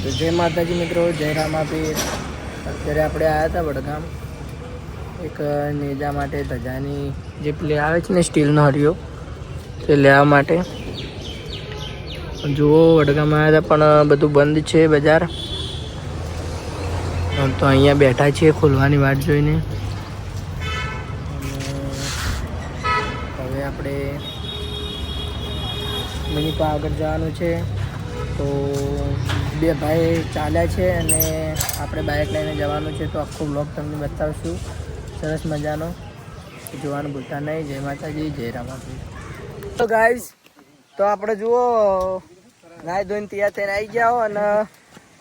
તો જય માતાજી મિત્રો, જય રામાપીર. અત્યારે આપણે આવ્યા હતા વડગામ એક નેજા માટે ધજાની જે પ્લે આવે છે ને સ્ટીલનો હરિયો તે લેવા માટે. જુઓ વડગામ આવ્યા હતા પણ બધું બંધ છે બજાર. તો અહીંયા બેઠા છીએ ખોલવાની વાટ જોઈને. હવે આપણે મિનિટ આગળ જવાનું છે. તો બે ભાઈ ચાલ્યા છે અને આપણે બાઇક લઈને જવાનું છે. તો આખો બ્લોગ તમને બતાવશું સરસ મજાનો, જોવાનું ભૂલતા નહીં. જય માતાજી, જય રામાપીર. તો ગાઈઝ, તો આપણે જુઓ નાઈ ધોઈને તૈયાર થઈને આવી ગયા અને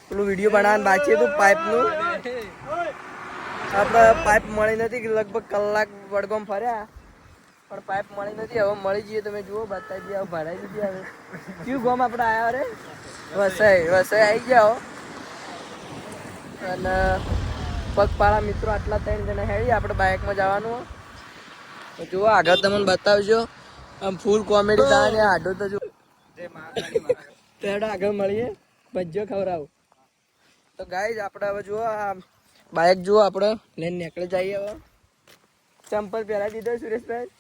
પેલું વિડીયો બનાવવાનું બાકી હતું પાઇપનું. આપણે પાઇપ મળી નથી, લગભગ કલાક વડગામ ફર્યા પણ પાઇપ મળી નથી. હવે મળી જઈએ, તમે જુઓ બતાવી દઈએ. હવે ભરાઈ દીધી. હવે કયું ગામ આપણે આવ્યા રે? વસાઈ આવી જાઓ. અને પગપાળા મિત્રો આટલા 3 જણા હેડી આપણે બાઇકમાં જવાનું. જુઓ આગળ તમને બતાવજો. આમ ફૂલ કોમેડી થાય ને આડો તો જો આગળ મળીએ, ભજ્જો ખવડાવું. તો ગાઈઝ આપણે હવે જુઓ આ બાઇક જુઓ આપણે લઈને નીકળી જઈએ. હવે ચંપલ પહેરાવી દીધો સુરેશભાઈ?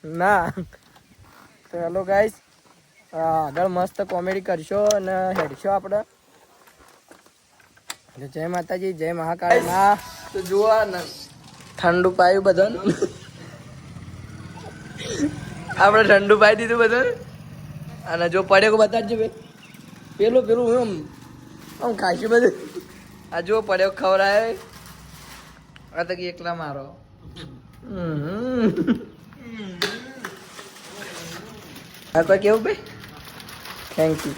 ના. તો હેલો ગાઈઝ, આગળ મસ્ત કોમેડી કરશો અને હેડશો આપણે. જય માતાજી, જય મહાકાળ. ના તો જુઓ ઠંડુ પાયું બધાને. આપણે ઠંડુ પાઈ દીધું બધાને. અને જો પડ્યો બતાડજો ભાઈ. પેલું આમ ખાશું બધું. આ જો પડ્યો ખવડાય. આ તો એકલા મારો. આ કોઈ કેવું ભાઈ? Thank you.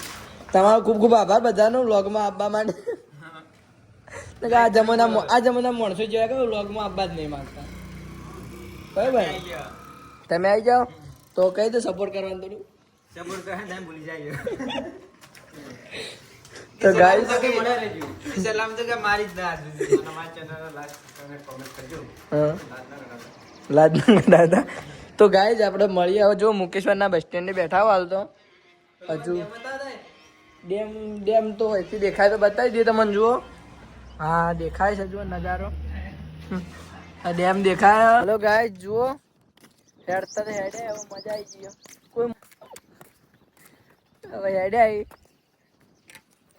તમારો ખૂબ ખૂબ આભાર બધાનો વ્લોગમાં આવવા માટે. આ જમાના માણસો જેવા કે વ્લોગમાં આવવા જ નહીં માંગતા. કઈ ભાઈ તમે આવી જાઓ તો કઈ દો સપોર્ટ કરવાનું થોડું. સપોર્ટ કરે ને ભૂલી જાય. તો ગાઈસ સલામ તો કે મારી જ ના મારી ચેનલ લાઈક કોમેન્ટ કરજો. લાજ દાદા. તો ગાઈસ આપણે મળીએ હવે. જો મુકેશ્વરના બસ સ્ટેન્ડે બેઠા હાલ તો હજુ ડેમ તો અહીંથી દેખાય તો બતાવી દઈએ તમને. જુઓ હા દેખાય છે, જુઓ નજારો. આ ડેમ દેખાય. હેલો ગાઈસ, જુઓ હેડતા હેડે. હવે મજા આવી ગઈ. કોઈ હવે હેડે આવી.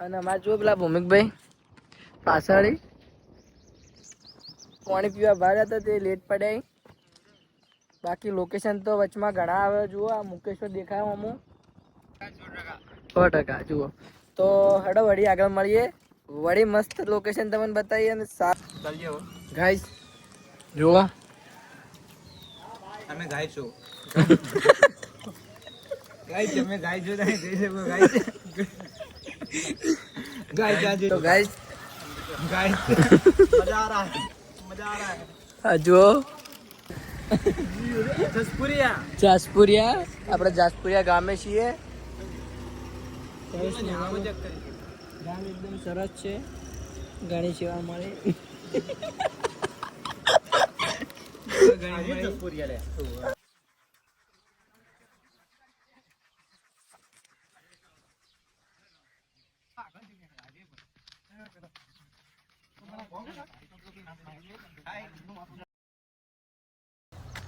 અને અમારે જુઓ પેલા ભૂમિકભાઈ પાછળ પાણી પીવા બહાર હતા તે લેટ પડ્યા. બાકી લોકેશન તો વચમાં ઘણા આવે. જુઓ આ મુકેશ્વર દેખાય અમુક 100%. જુઓ તો હેડો વળી આગળ મળીએ. વળી મસ્ત લોકેશન તમને બતાવીએ અને સાફ ચાલીએ. ગાઈસ જુઓ અમે ગાય છો. ગાઈસ અમે ગાય છો. तो गाइस मजा आ रहा है. जो જાસપુરિયા આપણે જાસપુરિયા ગામે છીએ. ગામ એકદમ સરસ છે, ઘણી સેવા મળે.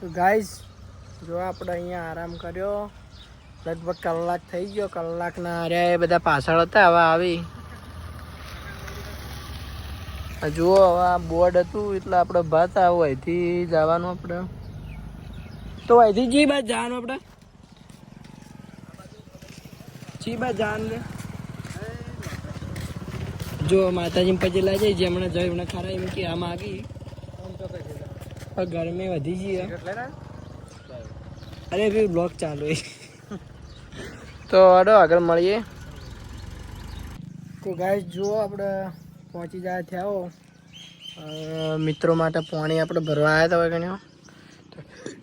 તો ગાઈસ જો આપણે અહીંયા આરામ કર્યો. લગભગ કલાક થઈ ગયો. કલાકના આર્યા બધા પાછળ હતા. હવે આવી જુઓ. હવે આ બોર્ડ હતું એટલે આપણે ભાત આવું અહીંથી જવાનું. આપણે તો અહીંથી જી બાદ જવાનું. આપણે જી બાદ જવાનું ને જો માતાજી પછી લઈ જાય. જે હમણાં જઈ હમણાં ખરા એમ કે આમ આગી ગરમી વધી ગઈ. અરે ભાઈ બ્લોગ ચાલુ. તો અડો આગળ મળીએ. તો ગાઈસ જુઓ આપણે પહોંચી જાય થયા. મિત્રો માટે પાણી આપણે ભરવા આવ્યા હતા. ગણ્યો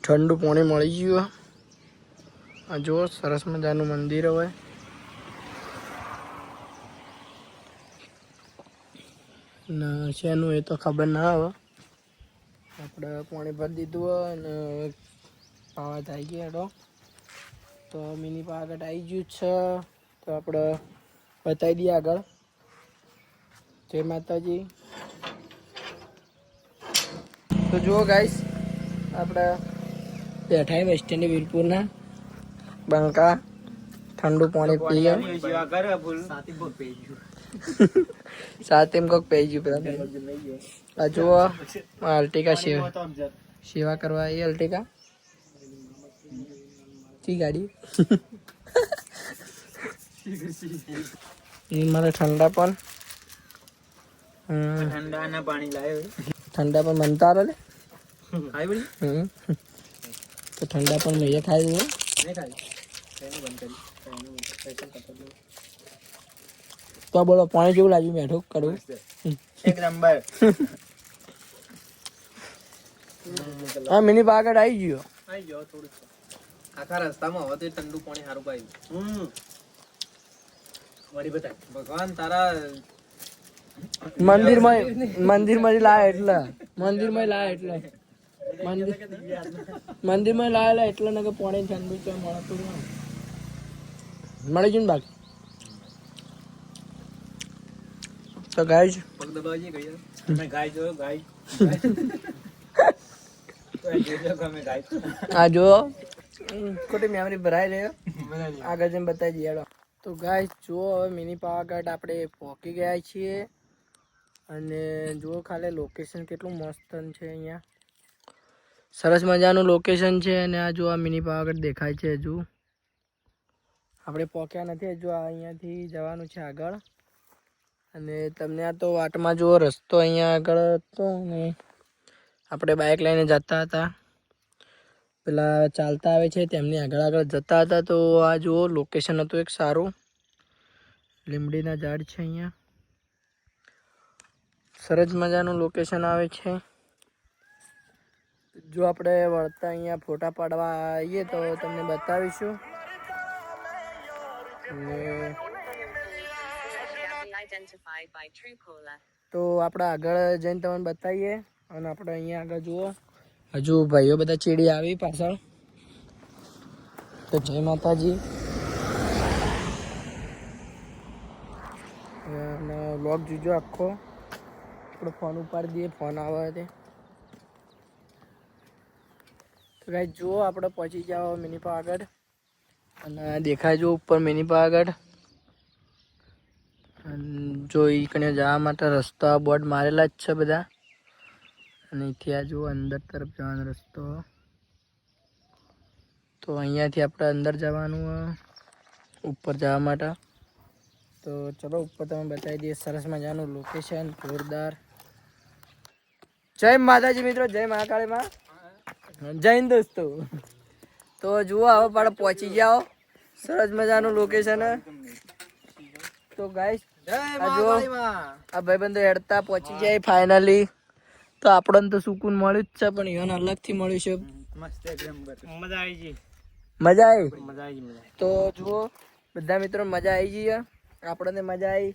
ઠંડુ પાણી મળી ગયું. જુઓ સરસ મજાનું મંદિર. હવે ના શેનું એ તો ખબર ના આવે. આપણે પાણી ભરી દીધું હોય અને પાવા થઈ ગયા. તો મિની પાવાગઢ આવી ગયું છે, તો આપણે બતાવી દઈએ આગળ. જય માતાજી. તો જુઓ ગાઈસ, આપણે બેઠા બસ સ્ટેન્ડ વીરપુરના બંકા ઠંડુ પાણી પીએ. સાથે એમ કોક પી ગયું પેલા. આ જુઓ અલ્ટિકા સેવા કરવા આવી. અલ્ટિકા કી ગાડી મારે ઠંડા પણ ઠંડા પણ મનતા લે તો ઠંડા પણ મેં ખાઈ દઉં. તો બોલો પાણી જેવું લાગ્યું? મેઠું કડવું એક નંબર. હા મિની પાવાગઢ આવી ગયો. થોડું આખા રસ્તામાં હવે તો ઠંડુ પાણી સારું પાયું. વળી બતાય ભગવાન તારા મંદિરમાં લાય એટલે મંદિરમાં લાયેલા એટલે ને કે પાણી ઠંડુ છે મળતું મળી ગયું ને બાકી. તો ગાય પગ દબાવજે ગઈ મેં ગાય જોયો ગાય. આ જો ખોટી મેમરી ભરાઈ રહ્યો. આગળ જેમ બતાવી દઈએ. તો ગાય જુઓ, હવે મિની પાવાગઢ આપણે પહોંચી ગયા છીએ અને જુઓ ખાલી લોકેશન કેટલું મસ્ત છે. અહીંયા સરસ મજાનું લોકેશન છે અને આ જો આ મિની પાવાગઢ દેખાય છે. હજુ આપણે પહોંચ્યા નથી, હજુ અહીંયાથી જવાનું છે આગળ. અને તમને આ તો વાટમાં જુઓ રસ્તો અહીંયા આગળ હતો ને આપણે બાઇક લઈને જતા હતા. પેલા ચાલતા આવે છે તેમની આગળ જતા હતા. તો આ જુઓ લોકેશન હતું એક સારું. લીમડીના ઝાડ છે અહીંયા. સરસ મજાનું લોકેશન આવે છે. જો આપણે વળતા અહીંયા ફોટા પાડવા આવીએ તો તમને બતાવીશું. તો આપણે આગળ જઈને તમને બતાવીએ. અને આપણે અહીંયા આગળ જુઓ હજુ ભાઈઓ બધા ચીડી આવી પાછળ. તો જય માતાજી. અને વ્લોગ જોજો આખો. આપણે ફોન ઉપાડી દઈએ, ફોન આવે તે. તો ગાઈસ જુઓ આપણે પહોંચી જાઓ મિની પાવાગઢ. અને દેખાય જો ઉપર મિની પાવાગઢ. જો એ કને જવા માટે રસ્તા બોર્ડ મારેલા જ છે બધા. અને ત્યાં જુઓ અંદર તરફ જવાનો રસ્તો. તો અહીંયાથી આપણે અંદર જવાનું ઉપર જવા માટે. તો ચલો ઉપર તમે બતાવી દઈએ. સરસ મજાનું લોકેશન જોરદાર. જય માતાજી મિત્રો, જય મહાકાળી માં, જય હિન્દ દોસ્તો. તો જુઓ હવે પાછા પહોંચી જાઓ. સરસ મજાનું લોકેશન. તો ગાઈસ આ ભાઈબંધો હેડતા પહોંચી જાય ફાઇનલી. તો આપણને તો સુકૂન મળ્યું જ છે, પણ એને અલગથી મળ્યું છે. મજા આવી. તો જુઓ બધા મિત્રો મજા આવી ગઈ. આપણને મજા આવી.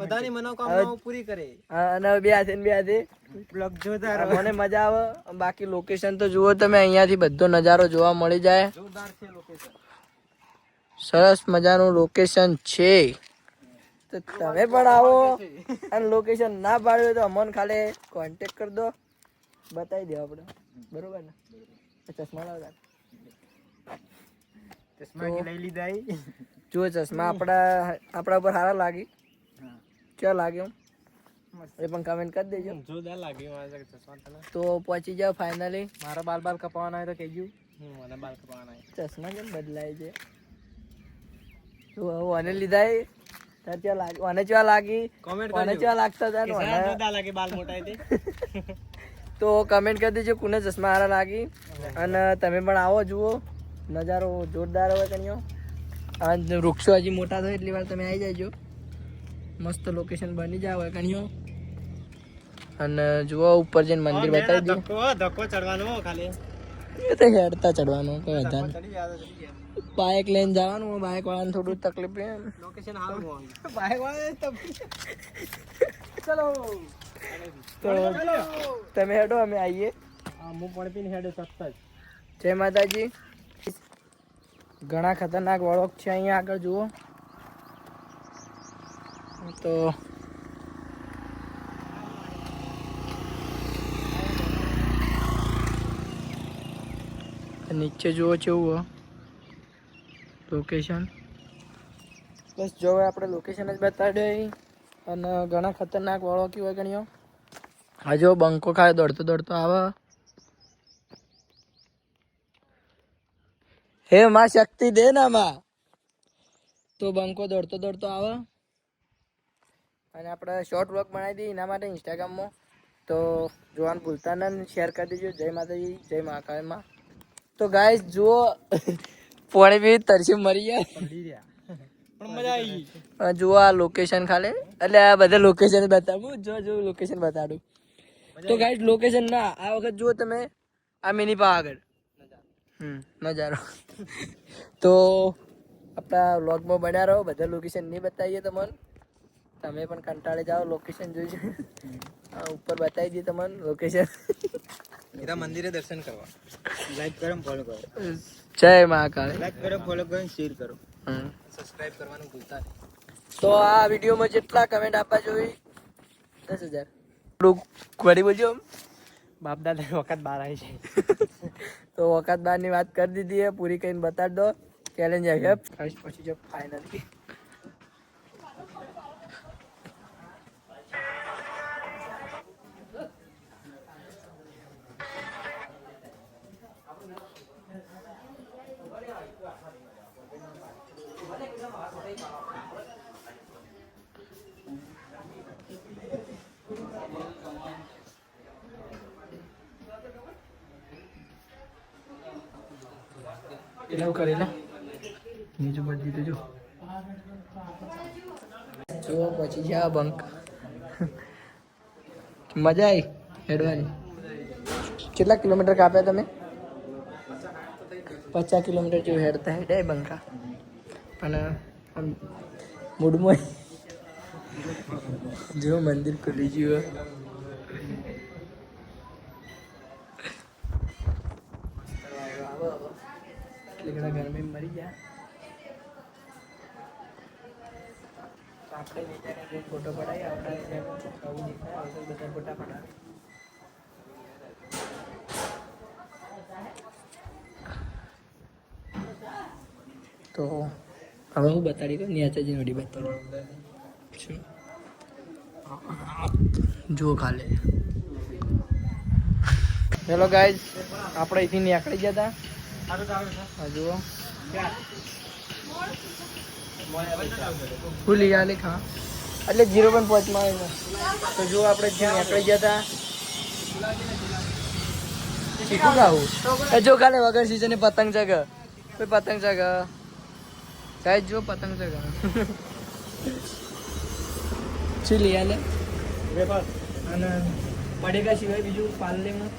બધાની મનોકામનાઓ પૂરી કરે. અને બે હાથે મને મજા આવે. બાકી લોકેશન તો જુઓ તમે, અહીંયાથી બધો નજારો જોવા મળી જાય. જોરદાર છે લોકેશન. સરસ મજાનું લોકેશન છે. તો તમે પણ આવો. અને લોકેશન ના પાડ્યું તો અમને ખાલી કોન્ટેક્ટ કરી દો, બતાવી દો આપણે. બરોબર ને? ચશ્મા લાવતા લઈ લીધા. જો ચશ્મા આપણા ઉપર સારા લાગી. ક્યાં લાગ્યું એ પણ કમેન્ટ કરી દેજો. જોરદાર લાગ્યું ચશ્મા. તો પહોંચી જાઓ ફાઇનલી. મારા બાલ કપાવાના હોય તો કહેજો. મને બાલ કપાવાના હોય. ચશ્મા કેમ બદલાય છે? તો આને લીધા આને કેવા લાગી? આને કેવા લાગતા હતા? બાલ મોટા તો કમેન્ટ કરી દેજો કોને ચશ્મા સારા લાગી. અને તમે પણ આવો, જુઓ નજારો જોરદાર હોય કણીઓ. અને વૃક્ષો હજી મોટા થાય એટલી વાર તમે આવી જાયજો. મસ્ત લોકેશન બની જાય હોય કણીઓ. અને જુઓ ઉપર જઈને મંદિર બતાવી દો. ધક્કો ચડવાનો ખાલી. એ તો હેડતા ચડવાનું કઈ વધારે. બાઇક લઈને જવાનું. બાઇક વાળાને થોડું તકલીફ રહે. લોકેશન સારું. બાઇક વાળા ચલો. તો તમે હેડો, અમે આવીએ. હું પણ પીને હેડો સસ્તા. જય માતાજી. ઘણા ખતરનાક વળોક છે અહીંયા આગળ જુઓ તો નીચે જુઓ કેવું લોકેશન બસ જો આપણે લોકેશન જ બતાવી અને ઘણા ખતરનાક વળોકી હોય ગણ્યો હજુ બંકો ખાય દોડતો દોડતો આવે હે માં શક્તિ દે ના માં તો બંકો દોડતો દોડતો આવે અને આપણે શોર્ટ વ્લોગ બનાવી દઈએ એના માટે ઇન્સ્ટાગ્રામમાં તો જોવાનું ભૂલતા નહીં શેર કરી દેજો જય માતાજી જય મહાકાળમાં તો ગાઈસ જુઓ પોણી બી તરસી મરી ગયા પણ મજા આવી જુઓ આ લોકેશન ખાલી એટલે આ બધા લોકેશન બતાવું જો લોકેશન બતાડું તો ગાઈસ લોકેશન ના આ વખત જુઓ તમે આ મિની પાવાગઢ નજારો તો આપણા વ્લોગમાં બન્યા રહો બધા લોકેશન નહીં બતાવીએ તમને તમે પણ કંટાળે જાઓ લોકેશન જોઈજો ઉપર બતાવી દઈએ તમને લોકેશન હીરા મંદિરે દર્શન કરવા લાઈક કરો ફોલો કરો જય મહાકાળ લાઈક કરો ફોલો કરો શેર કરો સબસ્ક્રાઇબ કરવાનું ભૂલતા નહીં તો આ વિડીયોમાં જેટલા કમેન્ટ આપવા જોઈએ 10,000 વળી બોલજો બાપ દાદા વખત બહાર આવી છે તો વખત બારની વાત કરી દીધી है પૂરી કરીને બતાડ દો ચેલેન્જ एक्सेप्ट પછી જો ફાઇનલી એવું કરી લે નીચે બધી તો જો પછી છે આ બંક મજા આવી હેડવાની કેટલા કિલોમીટર કાપ્યા તમે 50 કિલોમીટર જેવું હેડતા હેડે બંકા પણ આમ મૂડમાં જો મંદિર ખુલી ગયું એટલે ઘણા ગરમી મરી ગયા આપણે નીચે ફોટો પડાવી આપણા આવું દેખાય બધા ફોટા પડાવી તો હવે હું બતાડી દઉં ન્યાચાજી નડી બતાડું જુઓ ખાલી હેલો ગાઈઝ આપણે અહીંથી નીકળી ગયા હતા જુઓ ભૂલી ગયા લેખા એટલે 0.5 માં તો જો આપણે જ્યાં નીકળી ગયા હતા શીખું ખાવું જો કાલે વગર સીઝને પતંગ ચગ કોઈ પતંગ ચગ ગાઈઝ જો પતંગ ચગ શું લઈ આલે અને પડેગા સિવાય બીજું પાર્લેમાં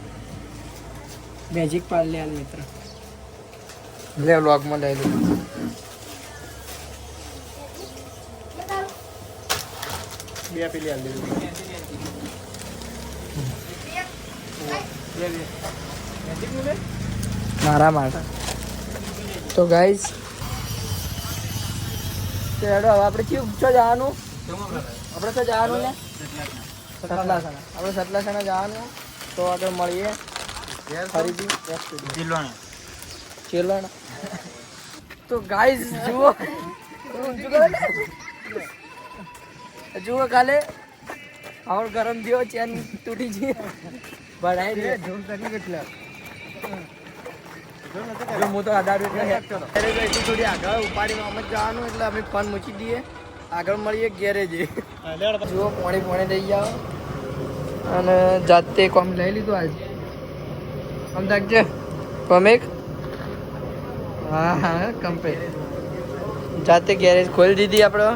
મેજિક પાર્લે હાલ મિત્ર લે વ્લોગમાં લઈ લો બે પેલી હાલ દે મારા માટે તો ગાઈઝ હેડો હવે આપણે શું જવાનું આપણે તો જવાનું ને સતલાસણા આપણે સતલાસણા જવાનું તો આગળ મળીએ ફરીથી ચેલણ તો ગાઈઝ જુઓ કાલે આવડ ગરમ થયો ચેન તૂટી ગઈ ભણાઈ દે જોર કરી એટલે જો હું તો આધાર થોડી આગળ ઉપાડીને અમે જવાનું એટલે અમે ફોન મૂકી દઈએ આગળ મળીએ ગેરેજ જુઓ પોણે દઈ જાઓ અને જાતે કોમ લઈ લીધું આજ આમ રાખજે કોમેક હા હા કમ્પે જાતે ગેરેજ ખોલી દીધી આપણે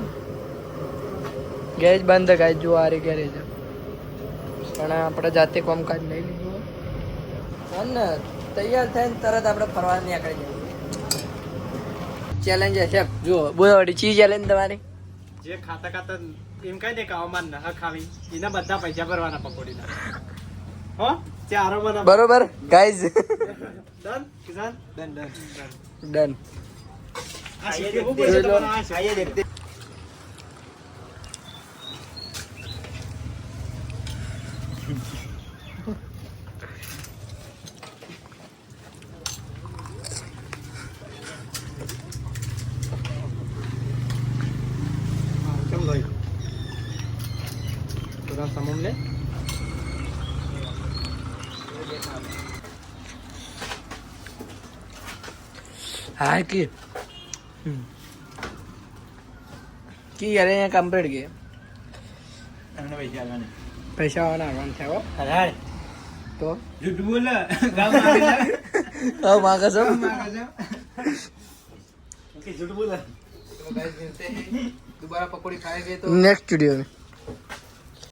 ગેરેજ બંધ ગાય જો આ રે ગેરેજ પણ આપણે જાતે કામકાજ લઈ લીધું અને તૈયાર થઈને તરત આપણે ફરવા નીકળી જઈએ ચેલેન્જ છે જો બોલો ચી ચેલેન્જ તમારી જે ખાતા ખાતા એમ કઈ દે કે આવમાન ના ખાવી એના બધા પૈસા ભરવાના પકોડીના હો ચારો મને બરોબર ગાઈઝ ડન કિસાન ડન ડન આ શીખવું પડશે તમારે આ છે. ચમ લઈ થોડા સમમ લે हाँ की यार यहाँ कंप्लीट किए पैसा वाला आराम था वो तो झूठ बोल अब माँ कसम झूठ बोल दोबारा पकौड़ी खाएंगे तो नेक्स्ट वीडियो में